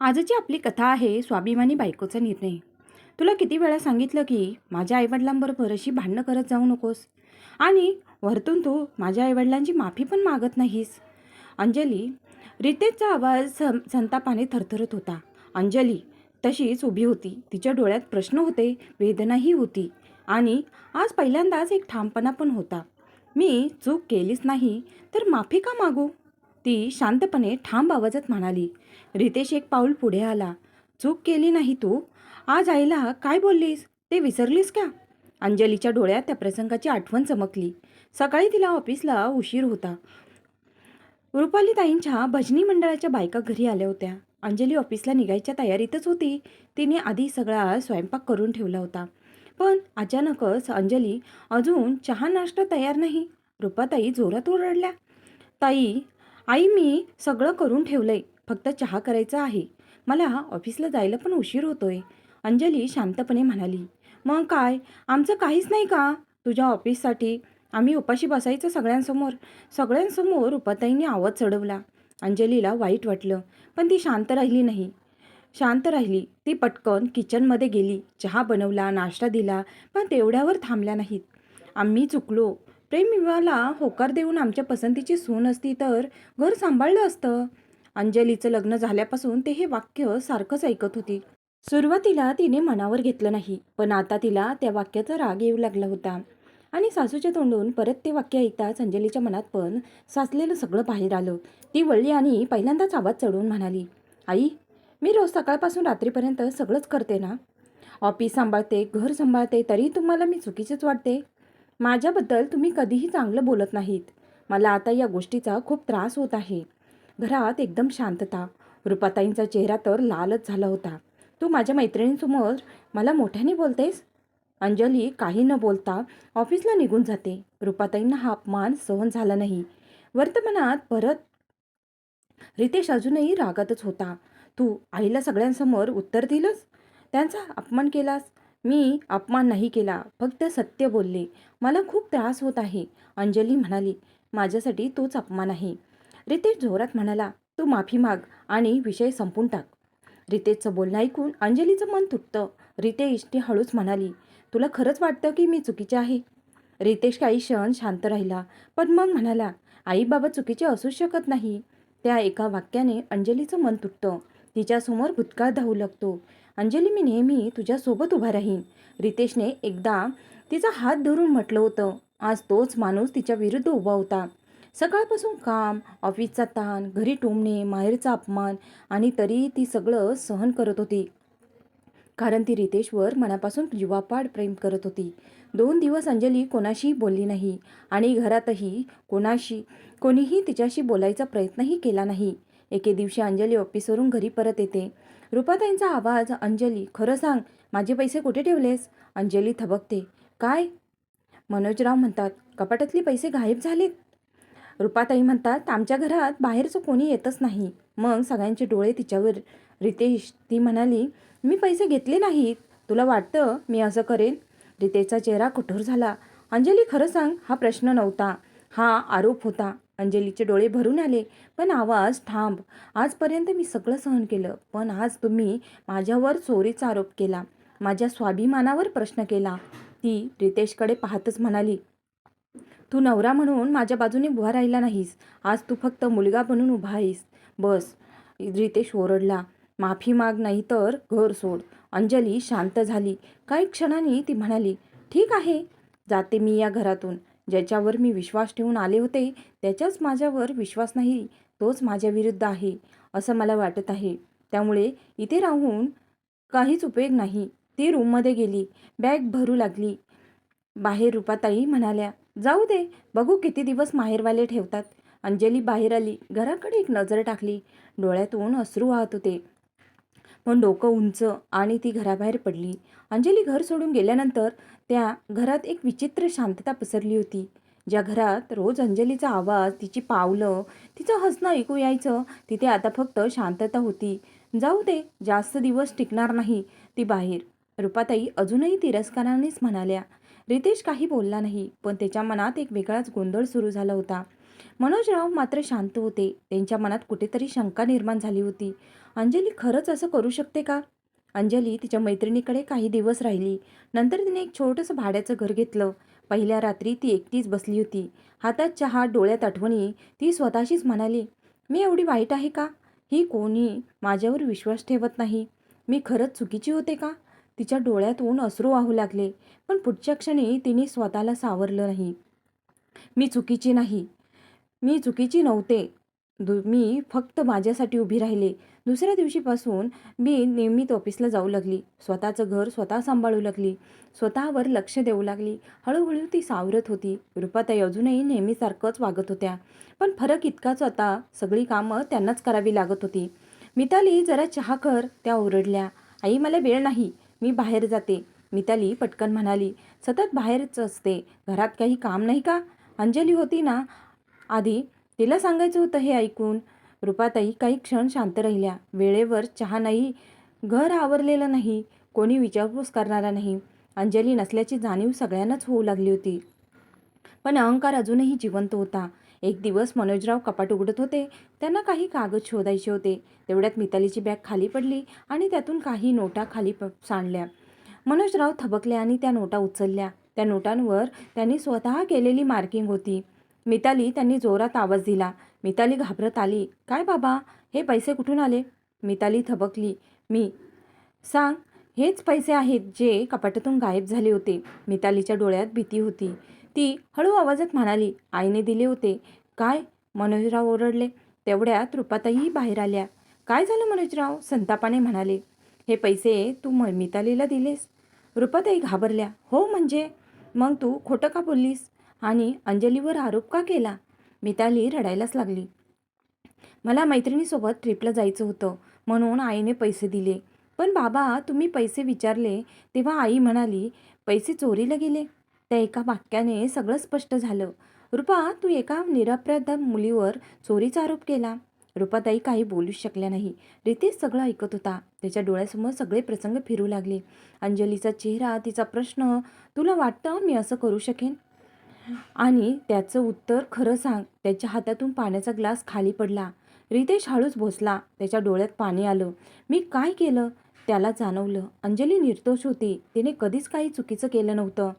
आजची आपली कथा आहे स्वाभिमानी बायकोचा निर्णय. तुला किती वेळा सांगितलं की माझ्या आईवडिलांबरोबर अशी भांडणं करत जाऊ नकोस आणि वरतून तू माझ्या आईवडिलांची माफी पण मागत नाहीस. अंजली, रितेशचा आवाज संतापाने थरथरत होता. अंजली तशीच उभी होती. तिच्या डोळ्यात प्रश्न होते, वेदनाही होती आणि आज पहिल्यांदाच एक ठामपणा पण होता. मी चूक केलीच नाही तर माफी का मागू? ती शांतपणे ठाम आवाजात म्हणाली. रितेश एक पाऊल पुढे आला. चूक केली नाही तू. आज आईला काय बोललीस ते विसरलीस का? अंजलीच्या डोळ्यात त्या प्रसंगाची आठवण चमकली. सकाळी तिला ऑफिसला उशीर होता. रुपालीताईंच्या भजनी मंडळाच्या बायका घरी आल्या होत्या. अंजली ऑफिसला निघायच्या तयारीतच होती. तिने आधी सगळा स्वयंपाक करून ठेवला होता. पण अचानकच अंजली, अजून चहा नाश्ता तयार नाही. रुपाताई जोरात ओरडल्या. ताई, आई मी सगळं करून ठेवलंय. फक्त चहा करायचा आहे. मला ऑफिसला जायला पण उशीर होतोय. अंजली शांतपणे म्हणाली. मग काय, आमचं काहीच नाही का तुझ्या ऑफिससाठी? आम्ही उपाशी बसायचं सगळ्यांसमोर. सगळ्यांसमोर रुपाताईंनी आवाज चढवला. अंजलीला वाईट वाटलं, पण ती शांत राहिली नाही. ती पटकन किचनमध्ये गेली. चहा बनवला, नाश्ता दिला, पण तेवढ्यावर थांबल्या नाहीत. आम्ही चुकलो. प्रेमविवाहाला होकार देऊन आमच्या पसंतीची सून असती तर घर सांभाळलं असतं. अंजलीचं लग्न झाल्यापासून ते हे वाक्य सारखंच ऐकत होती. सुरुवातीला तिने मनावर घेतलं नाही, पण आता तिला त्या वाक्याचा राग येऊ लागला होता. आणि सासूच्या तोंडून परत ते वाक्य ऐकताच अंजलीच्या मनात पण साचलेलं सगळं बाहेर आलं. ती वळली आणि पहिल्यांदाच आवाज चढवून म्हणाली. आई, मी रोज सकाळपासून रात्रीपर्यंत सगळंच करते ना. ऑफिस सांभाळते, घर सांभाळते, तरी तुम्हाला मी चुकीचेच वाटते. माझ्याबद्दल तुम्ही कधीही चांगलं बोलत नाहीत. मला आता या गोष्टीचा खूप त्रास होत आहे. घरात एकदम शांतता. रुपाताईंचा चेहरा तर लालच झाला होता. तू माझ्या मैत्रिणींसमोर मला मोठ्याने बोलतेस? अंजली काही न बोलता ऑफिसला निघून जाते. रुपाताईंना हा अपमान सहन झाला नाही. वर्तमानात परत रितेश अजूनही रागातच होता. तू आईला सगळ्यांसमोर उत्तर दिलंस, त्यांचा अपमान केलास. मी अपमान नाही केला, फक्त सत्य बोलले. मला खूप त्रास होत आहे. अंजली म्हणाली. माझ्यासाठी तोच अपमान आहे. रितेश जोरात म्हणाला. तू माफी माग आणि विषय संपून टाक. रितेशचं बोलणं ऐकून अंजलीचं मन तुटतं. रितेश, ती हळूच म्हणाली. तुला खरंच वाटतं की मी चुकीचे आहे? रितेश काही क्षण शांत राहिला, पण मग म्हणाला. आई बाबा चुकीचे असूच शकत नाही. त्या एका वाक्याने अंजलीचं मन तुटतं. तिच्यासमोर भूतकाळ धावू लागतो. अंजली, मी नेहमी तुझ्यासोबत उभा राहीन. रितेशने एकदा तिचा हात धरून म्हटलं होतं. आज तोच माणूस तिच्या विरुद्ध उभा होता. सकाळपासून काम, ऑफिसचा ताण, घरी टोमणे, माहेरचा अपमान आणि तरी ती सगळं सहन करत होती. कारण ती रितेशवर मनापासून जीवापाड प्रेम करत होती. 2 दिवस अंजली कोणाशीही बोलली नाही आणि घरातही कोणीही तिच्याशी बोलायचा प्रयत्नही केला नाही. एके दिवशी अंजली ऑफिसवरून घरी परत येते. रुपाताईंचा आवाज. अंजली, खरं सांग, माझे पैसे कुठे ठेवलेस? अंजली थबकते. काय? मनोजराव म्हणतात, कपाटातले पैसे गायब झालेत. रुपाताई म्हणतात, आमच्या घरात बाहेरचं कोणी येतच नाही. मग सगळ्यांचे डोळे तिच्यावर. रितेश, ती म्हणाली, मी पैसे घेतले नाहीत. तुला वाटतं मी असं करेन? रितेशचा चेहरा कठोर झाला. अंजली, खरं सांग, हा प्रश्न नव्हता, हा आरोप होता. अंजलीचे डोळे भरून आले, पण आवाज ठाम. आजपर्यंत मी सगळं सहन केलं, पण आज तुम्ही माझ्यावर चोरीचा आरोप केला, माझ्या स्वाभिमानावर प्रश्न केला. ती रितेशकडे पाहतच म्हणाली. तू नवरा म्हणून माझ्या बाजूने उभा राहिला नाहीस. आज तू फक्त मुलगा बनून उभा आहेस. बस. रितेश ओरडला. माफी माग, नाही तर घर सोड. अंजली शांत झाली. काही क्षणांनी ती म्हणाली. ठीक आहे, जाते मी या घरातून. ज्याच्यावर मी विश्वास ठेवून आले होते त्याच्याच माझ्यावर विश्वास नाही, तोच माझ्या विरुद्ध आहे असं मला वाटत आहे. त्यामुळे इथे राहून काहीच उपयोग नाही. ती रूममध्ये गेली. बॅग भरू लागली. बाहेर रुपाताई म्हणाल्या. जाऊ दे, बघू किती दिवस माहेरवाले ठेवतात. अंजली बाहेर आली. घराकडे एक नजर टाकली. डोळ्यातून अश्रू वाहत होते, पण डोकं उंच आणि ती घराबाहेर पडली. अंजली घर सोडून गेल्यानंतर त्या घरात एक विचित्र शांतता पसरली होती. ज्या घरात रोज अंजलीचा आवाज, तिची पावलं, तिचं हसणं ऐकू यायचं, तिथे आता फक्त शांतता होती. जाऊ दे, जास्त दिवस टिकणार नाही ती बाहेर. रुपाताई अजूनही तिरस्कारानेच म्हणाल्या. रितेश काही बोलला नाही, पण त्याच्या मनात एक वेगळाच गोंधळ सुरू झाला होता. मनोजराव मात्र शांत होते. त्यांच्या मनात कुठेतरी शंका निर्माण झाली होती. अंजली खरंच असं करू शकते का? अंजली तिच्या मैत्रिणीकडे काही दिवस राहिली. नंतर तिने एक छोटंसं भाड्याचं घर घेतलं. पहिल्या रात्री ती एकटीच बसली होती. हातात चहा, डोळ्यात आठवणी. ती स्वतःशीच म्हणाली, मी एवढी वाईट आहे का? ही कोणी माझ्यावर विश्वास ठेवत नाही. मी खरंच चुकीची होते का? तिच्या डोळ्यातून अश्रू वाहू लागले. पण पुढच्या क्षणी तिने स्वतःला सावरलं नाही. मी चुकीची नाही. मी चुकीची नव्हते. मी फक्त माझ्यासाठी उभी राहिले. दुसऱ्या दिवशीपासून मी नियमित ऑफिसला जाऊ लागली. स्वतःचं घर स्वतः सांभाळू लागली. स्वतःवर लक्ष देऊ लागली. हळूहळू ती सावरत होती. रुपाताई अजूनही नेहमीसारखंच वागत होत्या. पण फरक इतकाच होता, सगळी कामं त्यांनाच करावी लागत होती. मिताली, जरा चहा कर, त्या ओरडल्या. आई, मला वेळ नाही. मी बाहेर जाते. मिताली पटकन म्हणाली, सतत बाहेरच असते. घरात काही काम नाही का? अंजली होती ना आधी, तिला सांगायचं होतं हे ऐकून. रुपाताई काही क्षण शांत राहिल्या. वेळेवर चहा नाही, घर आवरलेलं नाही, कोणी विचारपूस करणारा नाही. अंजली नसल्याची जाणीव सगळ्यांनाच होऊ लागली होती. पण अहंकार अजूनही जिवंत होता. एक दिवस मनोजराव कपाट उघडत होते. त्यांना काही कागद शोधायचे होते. तेवढ्यात मितालीची बॅग खाली पडली आणि त्यातून काही नोटा खाली सांडल्या. मनोजराव थबकले आणि त्या नोटा उचलल्या. त्या नोटांवर त्यांनी स्वतः केलेली मार्किंग होती. मिताली, त्यांनी जोरात आवाज दिला. मिताली घाबरत आली. काय बाबा, हे पैसे कुठून आले? मिताली थबकली. मी सांग. हेच पैसे आहेत जे कपाटातून गायब झाले होते. मितालीच्या डोळ्यात भीती होती. ती हळू आवाजात म्हणाली, आईने दिले होते. काय? मनोजराव ओरडले. तेवढ्यात रुपाताईही बाहेर आल्या. काय झालं मनोजराव? संतापाने म्हणाले. हे पैसे तू मितालीला दिलेस? रुपाताई घाबरल्या. हो म्हणजे? मग तू खोटं का बोललीस? आणि अंजलीवर आरोप का केला? मिताली रडायलाच लागली. मला मैत्रिणीसोबत ट्रिपला जायचं होतं म्हणून आईने पैसे दिले. पण बाबा, तुम्ही पैसे विचारले तेव्हा आई म्हणाली पैसे चोरीला गेले. त्या एका वाक्याने सगळं स्पष्ट झालं. रुपा, तू एका निरपराध मुलीवर चोरीचा आरोप केला. रुपाताई काही बोलूच शकल्या नाही. रितेश सगळं ऐकत होता. त्याच्या डोळ्यासमोर सगळे प्रसंग फिरू लागले. अंजलीचा चेहरा, तिचा प्रश्न, तुला वाटतं मी असं करू शकेन? आणि त्याचं उत्तर, खरं सांग. त्याच्या हातातून पाण्याचा ग्लास खाली पडला. रितेश हळूच भोसला. त्याच्या डोळ्यात पाणी आलं. मी काय केलं? त्याला जाणवलं अंजली निर्दोष होती. तिने कधीच काही चुकीचं केलं नव्हतं.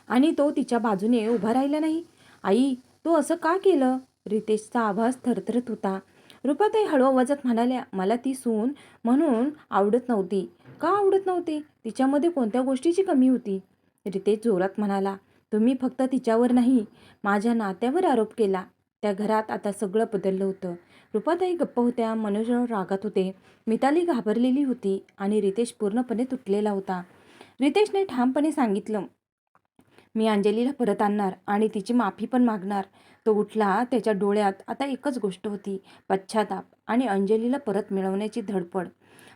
आणि तो तिच्या बाजूने उभा राहिला नाही. आई, तो असं का केलं? रितेशचा आवाज थरथरत होता. रुपाताई हळू आवाजात म्हणाल्या, मला ती सून म्हणून आवडत नव्हती. का आवडत नव्हती? तिच्यामध्ये कोणत्या गोष्टीची कमी होती? रितेश जोरात म्हणाला, तुम्ही फक्त तिच्यावर नाही, माझ्या नात्यावर आरोप केला. त्या घरात आता सगळं बदललं होतं. रुपाताई गप्प होत्या. मनोजराव रागात होते. मिताली घाबरलेली होती आणि रितेश पूर्णपणे तुटलेला होता. रितेशने ठामपणे सांगितलं, मी अंजलीला परत आणणार आणि तिची माफी पण मागणार. तो उठला. त्याच्या डोळ्यात आता एकच गोष्ट होती, पश्चाताप आणि अंजलीला परत मिळवण्याची धडपड.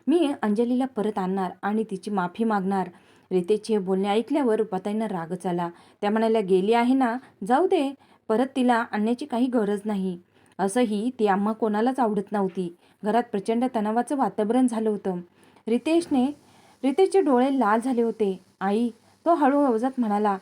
मी अंजलीला परत आणणार आणि तिची माफी मागणार. रितेशचे बोलणे ऐकल्यावर रुपाताईंना रागच आला. त्या म्हणाल्या, गेली आहे ना, जाऊ दे. परत तिला आणण्याची काही गरज नाही. असंही ती आम्हा कोणालाच आवडत नव्हती. घरात प्रचंड तणावाचं वातावरण झालं होतं. रितेशचे डोळे लाल झाले होते. आई, तो हळू आवाजात म्हणाला,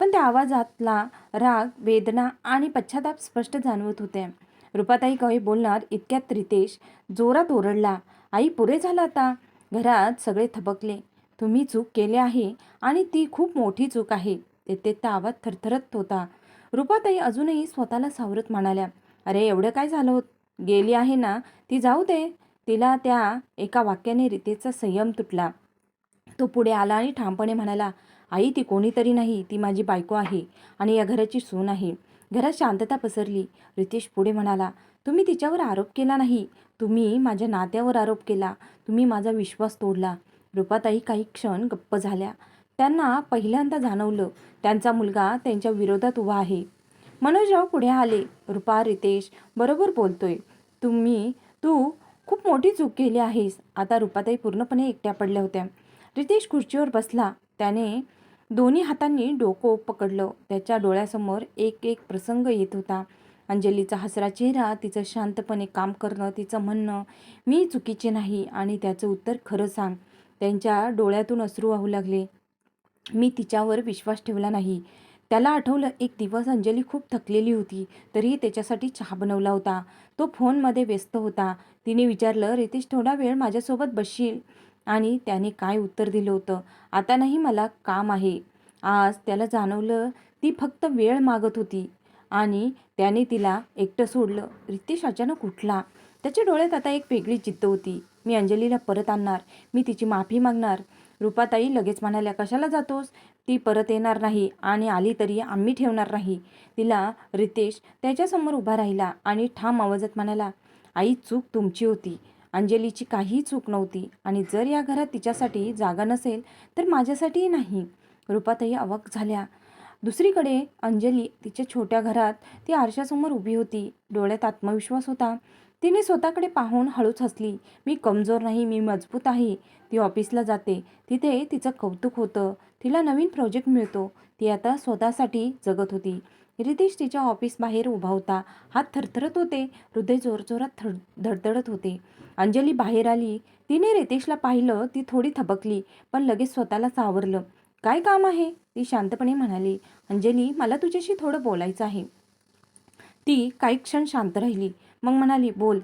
पण त्या आवाजातला राग, वेदना आणि पश्चाताप स्पष्ट जाणवत होते. रुपाताई काही बोलणार इतक्यात रितेश जोरात ओरडला, आई, पुरे झालं आता. घरात सगळे थबकले. तुम्ही चूक केली आहे आणि ती खूप मोठी चूक आहे. तेथे आवाज थरथरत होता. रुपाताई अजूनही स्वतःला सावरत म्हणाल्या, अरे एवढं काय झालं? गेली आहे ना, ती जाऊ दे. तिला त्या एका वाक्याने रितेशचा संयम तुटला. तो पुढे आला आणि ठामपणे म्हणाला, आई, ती कोणीतरी नाही, ती माझी बायको आहे आणि या घराची सून आहे. घरात शांतता पसरली. रितेश पुढे म्हणाला, तुम्ही तिच्यावर आरोप केला नाही, तुम्ही माझ्या नात्यावर आरोप केला. तुम्ही माझा विश्वास तोडला. रुपाताई काही क्षण गप्प झाल्या. त्यांना पहिल्यांदा जाणवलं त्यांचा मुलगा त्यांच्या विरोधात उभा आहे. मनोजराव पुढे आले. रुपा, रितेश बरोबर बोलतोय. तू खूप मोठी चूक केली आहेस. आता रुपाताई पूर्णपणे एकट्या पडल्या होत्या. रितेश खुर्चीवर बसला. त्याने दोन्ही हातांनी डोकं पकडलं. त्याच्या डोळ्यासमोर एक एक प्रसंग येत होता. अंजलीचा हसरा चेहरा, तिचं शांतपणे काम करणं, तिचं म्हणणं, मी चुकीचे नाही, आणि त्याचं उत्तर, खरं सांग. त्यांच्या डोळ्यातून अश्रू वाहू लागले. मी तिच्यावर विश्वास ठेवला नाही. त्याला आठवलं एक दिवस अंजली खूप थकलेली होती, तरीही त्याच्यासाठी चहा बनवला होता. तो फोनमध्ये व्यस्त होता. तिने विचारलं, "रितेश थोडा वेळ माझ्यासोबत बसशील?" आणि त्याने काय उत्तर दिलं होतं, "आता नाही, मला काम आहे." आज त्याला जाणवलं ती फक्त वेळ मागत होती आणि त्याने तिला एकटं सोडलं. रितेश अचानक उठला. त्याच्या डोळ्यात आता एक वेगळी जिद्द होती. "मी अंजलीला परत आणणार. मी तिची माफी मागणार." रुपाताई लगेच म्हणाल्या, "कशाला जातोस? ती परत येणार नाही आणि आली तरी आम्ही ठेवणार नाही तिला." रितेश त्याच्यासमोर उभा राहिला आणि ठाम आवाजात म्हणाला, "आई, चूक तुमची होती. अंजलीची काहीही चूक नव्हती आणि जर या घरात तिच्यासाठी जागा नसेल तर माझ्यासाठीही नाही." रुपाताई अवाक झाल्या. दुसरीकडे अंजली तिच्या छोट्या घरात ती आरशासमोर उभी होती. डोळ्यात आत्मविश्वास होता. तिने स्वतःकडे पाहून हळूच हसली. "मी कमजोर नाही, मी मजबूत आहे." ती ऑफिसला जाते. तिथे तिचं कौतुक होतं. तिला नवीन प्रोजेक्ट मिळतो. ती आता स्वतःसाठी जगत होती. रितेश तिच्या ऑफिस बाहेर उभा होता. हात थरथरत होते. हृदय जोरजोरात धडधडत होते. अंजली बाहेर आली. तिने रितेशला पाहिलं. ती थोडी थबकली, पण लगेच स्वतःला सावरलं. "काय काम आहे?" ती शांतपणे म्हणाली. "अंजली, मला तुझ्याशी थोडं बोलायचं आहे." ती काही क्षण शांत राहिली. मग म्हणाली, "बोल."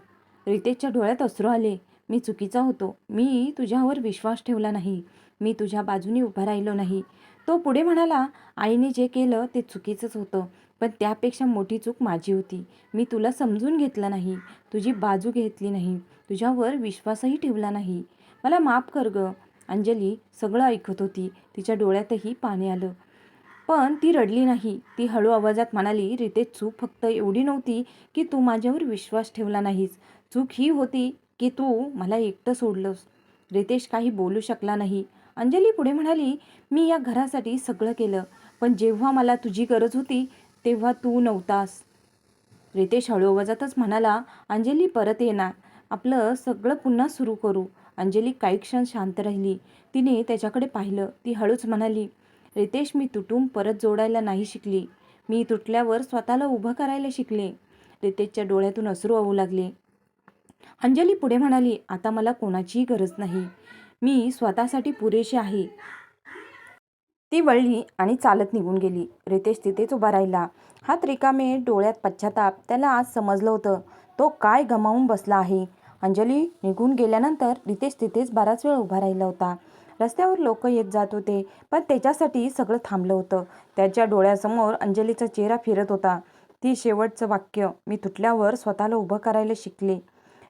रितेशच्या डोळ्यात अश्रू आले. "मी चुकीचा होतो. मी तुझ्यावर विश्वास ठेवला नाही. मी तुझ्या बाजूने उभा राहिलो नाही." तो पुढे म्हणाला, "आईने जे केलं ते चुकीचंच होतं. पण त्यापेक्षा मोठी चूक माझी होती. मी तुला समजून घेतलं नाही. तुझी बाजू घेतली नाही. तुझ्यावर विश्वासही ठेवला नाही. मला माफ कर गं." अंजली सगळं ऐकत होती. तिच्या डोळ्यातही पाणी आलं. पण ती रडली नाही. ती हळू आवाजात म्हणाली, "रितेश, चूक फक्त एवढी नव्हती की तू माझ्यावर विश्वास ठेवला नाहीस. चूक ही होती की तू मला एकटं सोडलंस." रितेश काही बोलू शकला नाही. अंजली पुढे म्हणाली, "मी या घरासाठी सगळं केलं, पण जेव्हा मला तुझी गरज होती तेव्हा तू नव्हतास." रितेश हळू आवाजातच म्हणाला, "अंजली परत येणार. आपलं सगळं पुन्हा सुरू करू." अंजली काही क्षण शांत राहिली. तिने त्याच्याकडे पाहिलं. ती हळूच म्हणाली, "रितेश, मी तुटून परत जोडायला नाही शिकली. मी तुटल्यावर स्वतःला उभं करायला शिकले." रितेशच्या डोळ्यातून अश्रू वाहू लागले. अंजली पुढे म्हणाली, "आता मला कोणाचीही गरज नाही. मी स्वतःसाठी पुरेशी आहे." ती वळली आणि चालत निघून गेली. रितेश तिथेच उभा राहिला. हात रिकामे, डोळ्यात पश्चाताप. त्याला आज समजलं होतं तो काय गमावून बसला आहे. अंजली निघून गेल्यानंतर रितेश तिथेच बराच वेळ उभा राहिला होता. रस्त्यावर लोक येत जात होते, पण त्याच्यासाठी सगळं थांबलं होतं. त्याच्या डोळ्यासमोर अंजलीचा चेहरा फिरत होता. ती शेवटचं वाक्य, "मी तुटल्यावर स्वतःला उभं करायला शिकले."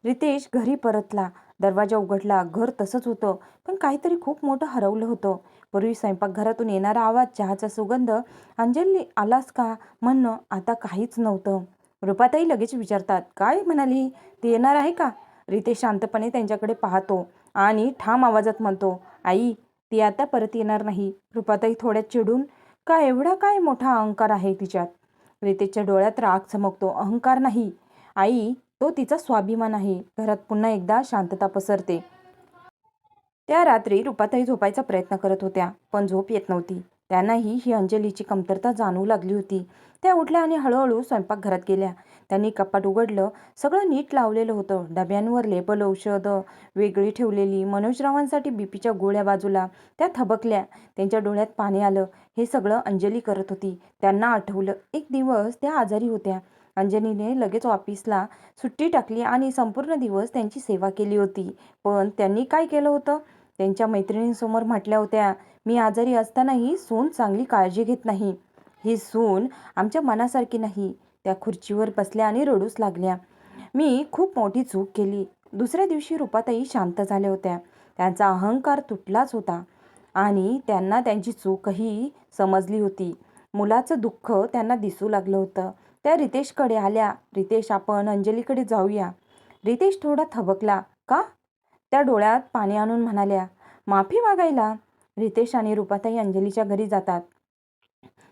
रितेश घरी परतला. दरवाजा उघडला. घर तसंच होतं, पण काहीतरी खूप मोठं हरवलं होतं. पूर्वी स्वयंपाकघरातून येणारा आवाज, चहाचा सुगंध, "अंजली, आलास का?" म्हणणं, आता काहीच नव्हतं. रुपाताई लगेच विचारतात, "काय म्हणाली? ती येणार आहे का?" रितेश शांतपणे त्यांच्याकडे पाहतो आणि ठाम आवाजात म्हणतो, "आई, ती आता परत येणार नाही." रुपाताई थोड्या चिडून, "का एवढा काय मोठा अहंकार आहे तिच्यात?" रितेशच्या डोळ्यात राग चमकतो. "अहंकार नाही आई, तो तिचा स्वाभिमान आहे." घरात पुन्हा एकदा शांतता पसरते. त्या रात्री रुपाताई झोपायचा प्रयत्न करत होत्या, पण झोप येत नव्हती. त्यांनाही ही अंजलीची कमतरता जाणवू लागली होती. त्या उठल्या आणि हळूहळू स्वयंपाकघरात गेल्या. त्यांनी कपाट उघडलं. सगळं नीट लावलेलं होतं. डब्यांवर लेबल, औषधं वेगळी ठेवलेली, मनोजरावांसाठी बीपीच्या गोळ्या बाजूला. त्या थबकल्या. त्यांच्या डोळ्यात पाणी आलं. हे सगळं अंजली करत होती. त्यांना आठवलं, एक दिवस त्या आजारी होत्या. अंजलीने लगेच ऑफिसला सुट्टी टाकली आणि संपूर्ण दिवस त्यांची सेवा केली होती. पण त्यांनी काय केलं होतं? त्यांच्या मैत्रिणींसमोर म्हटल्या होत्या, "मी आजारी असतानाही सून चांगली काळजी घेत नाही. ही सून आमच्या मनासारखी नाही." त्या खुर्चीवर बसल्या आणि रडूच लागल्या. "मी खूप मोठी चूक केली." दुसऱ्या दिवशी रुपाताई शांत झाल्या होत्या. त्यांचा अहंकार तुटलाच होता आणि त्यांना त्यांची चूकही समजली होती. मुलाचं दुःख त्यांना दिसू लागलं होतं. त्या रितेशकडे आल्या. "रितेश, आपण अंजलीकडे जाऊया." रितेश थोडा थबकला. "का?" त्या डोळ्यात पाणी आणून म्हणाल्या, "माफी मागायला." रितेश आणि रुपाताई अंजलीच्या घरी जातात.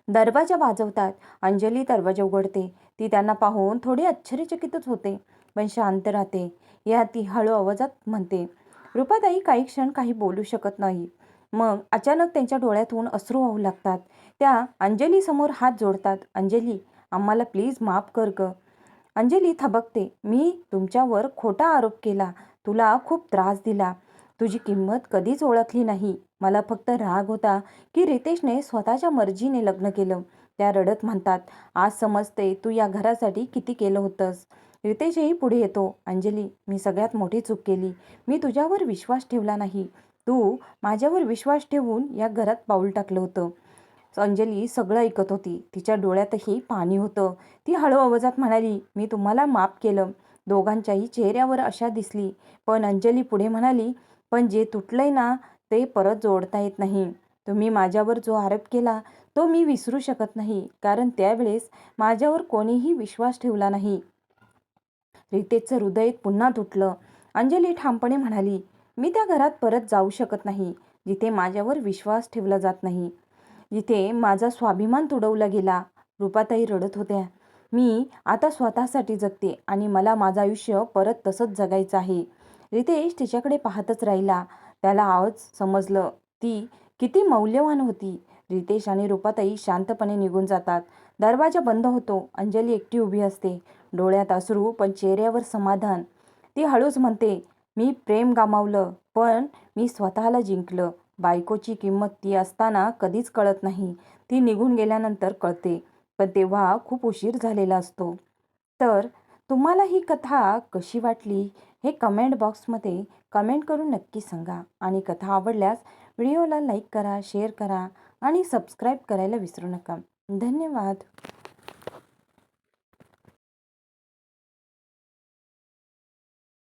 दरवाजा वाजवतात. अंजली दरवाजा उघडते. ती त्यांना पाहून थोडी आश्चर्यचकितच होते, पण शांत राहते. या ती हळू आवाजात म्हणते. रुपाताई काही क्षण काही बोलू शकत नाही. मग अचानक त्यांच्या डोळ्यातून अश्रू वाहू लागतात. त्या अंजली समोर हात जोडतात. "अंजली, आम्हाला प्लीज माफ कर ग." अंजली थबकते. "मी तुमच्यावर खोटा आरोप केला. तुला खूप त्रास दिला. तुझी किंमत कधीच ओळखली नाही. मला फक्त राग होता की रितेशने स्वतःच्या मर्जीने लग्न केलं. त्या रडत म्हणतात, आज समजते तू या घरासाठी किती केलं होतंस. रितेशही पुढे येतो, अंजली मी सगळ्यात मोठी चूक केली. मी तुझ्यावर विश्वास ठेवला नाही. तू माझ्यावर विश्वास ठेवून या घरात पाऊल टाकलं होतं. अंजली सगळं ऐकत होती. तिच्या डोळ्यातही पाणी होतं. ती हळू आवाजात म्हणाली, मी तुम्हाला माफ केलं. दोघांच्याही चेहऱ्यावर आशा दिसली. पण अंजली पुढे म्हणाली, पण जे तुटलंय ना ते परत जोडता येत नाही. तुम्ही माझ्यावर जो आरोप केला तो मी विसरू शकत नाही, कारण त्यावेळेस माझ्यावर कोणीही विश्वास ठेवला नाही. रितेशचं हृदय पुन्हा तुटलं. अंजली ठामपणे म्हणाली, मी त्या घरात परत जाऊ शकत नाही जिथे माझ्यावर विश्वास ठेवला जात नाही, जिथे माझा स्वाभिमान तुडवला गेला. रूपाताई रडत होत्या. मी आता स्वतःसाठी जगते आणि मला माझं आयुष्य परत तसंच जगायचं आहे. रितेश तिच्याकडे पाहतच राहिला. त्याला आज समजलं ती किती मौल्यवान होती. रितेश आणि रूपाताई शांतपणे निघून जातात. दरवाजा बंद होतो. अंजली एकटी उभी असते. डोळ्यात अश्रू पण चेहऱ्यावर समाधान. ती हळूच म्हणते, मी प्रेम गमावलं पण मी स्वतःला जिंकलं. बायकोची किंमत ती असताना कधीच कळत नाही. ती निघून गेल्यानंतर कळते, पण तेव्हा खूप उशीर झालेला असतो. तर तुम्हाला ही कथा कशी वाटली हे कमेंट बॉक्समध्ये कमेंट करून नक्की सांगा. आणि कथा आवडल्यास व्हिडिओला लाईक करा, शेअर करा आणि सबस्क्राईब करायला विसरू नका. धन्यवाद.